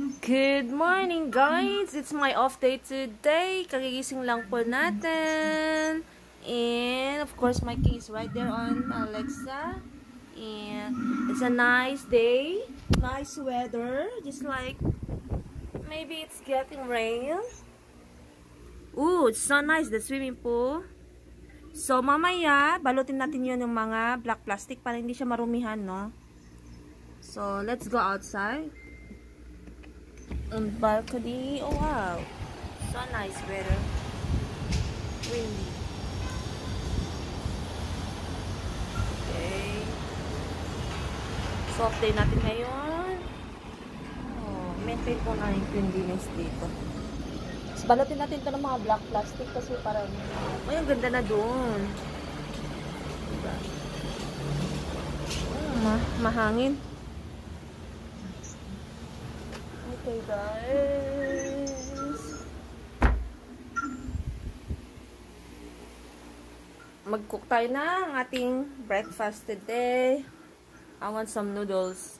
Good morning guys! It's my off day today. Kagigising lang po natin. And of course my key is right there on Alexa. And it's a nice day. Nice weather. Just like maybe it's getting rain. Ooh, it's so nice, the swimming pool. So mamaya, balutin natin yun yung mga black plastic para hindi siya marumihan, no? So let's go outside. On balcony. Oh wow, so nice weather, windy. Okay, soft day natin ngayon. Oh, maintain po na yung cleanliness dito. So, balutin natin ito ng mga black plastic kasi parang ay, ang ganda na dun, diba? Mahangin. Okay guys, mag-cook tayo na ang ating breakfast today. I want some noodles.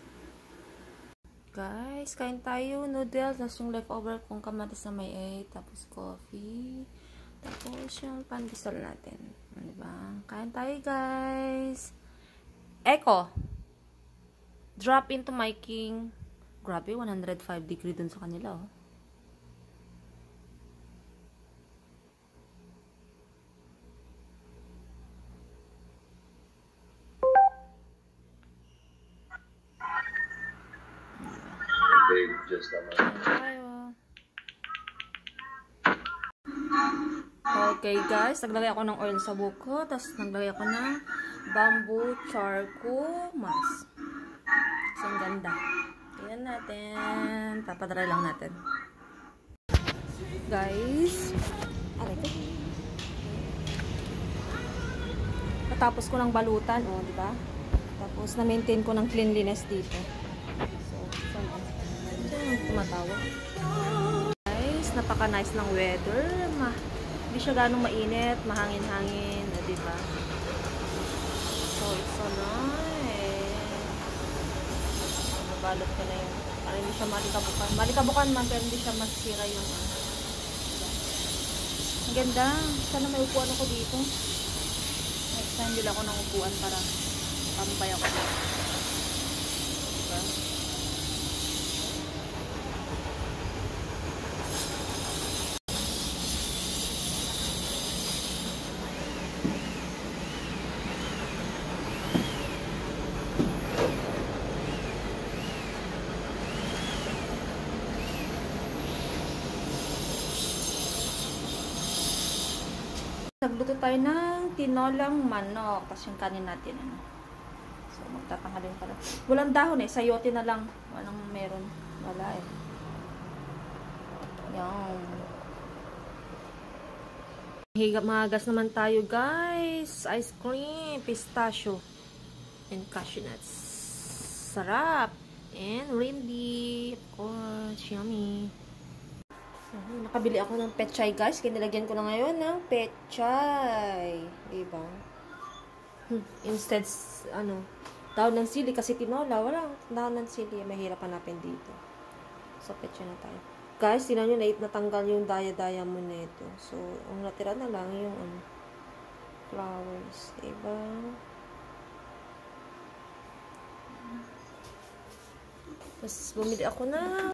Guys, kain tayo noodles. Tapos yung leftover kong kamatis na may egg. Tapos coffee. Tapos yung pandesal natin. Diba? Kain tayo guys. Echo, drop into my king. Grabe, 105 degree dun sa kanila, oh. Okay guys, naglagay ako ng oil sa buko. Tapos naglagay ako ng bamboo charcoal mask. So, ang ganda. Tingnan natin. Papadry lang natin. Guys. Aray ko. Patapos ko ng balutan. O, diba? Tapos, na-maintain ko ng cleanliness dito. So, saan tumatawa? Guys, napaka-nice ng weather. Hindi siya ganong mainit. Mahangin-hangin. Diba? So, it's so nice. Balot ko na yun. Para hindi siya malikabukan. Malikabukan man, pero hindi siya masira yung ang ganda. Sana may upuan ako dito. Next time, bila ako ng upuan para pampay ako dito. Diba? Nagluto tayo ng tinolang manok. Tapos yung kanin natin, ano. So, magtatanghalin pala. Walang dahon eh. Sayote na lang. Walang meron. Wala eh. Yan. Magas naman tayo, guys. Ice cream, pistachio, and cashew nuts. Sarap. And windy. Of course. Yummy. Nakabili ako ng pechay guys. Kinilagyan ko na ngayon ng pechay. Diba? Instead, daon ng sili. Kasi tinola, walang daon ng sili. Mahirap hanapin dito. So, pechay na tayo. Guys, tinan nyo, natanggal yung daya-daya mo na ito. So, ang natira na lang yung flowers. Diba? Tapos, bumili ako ng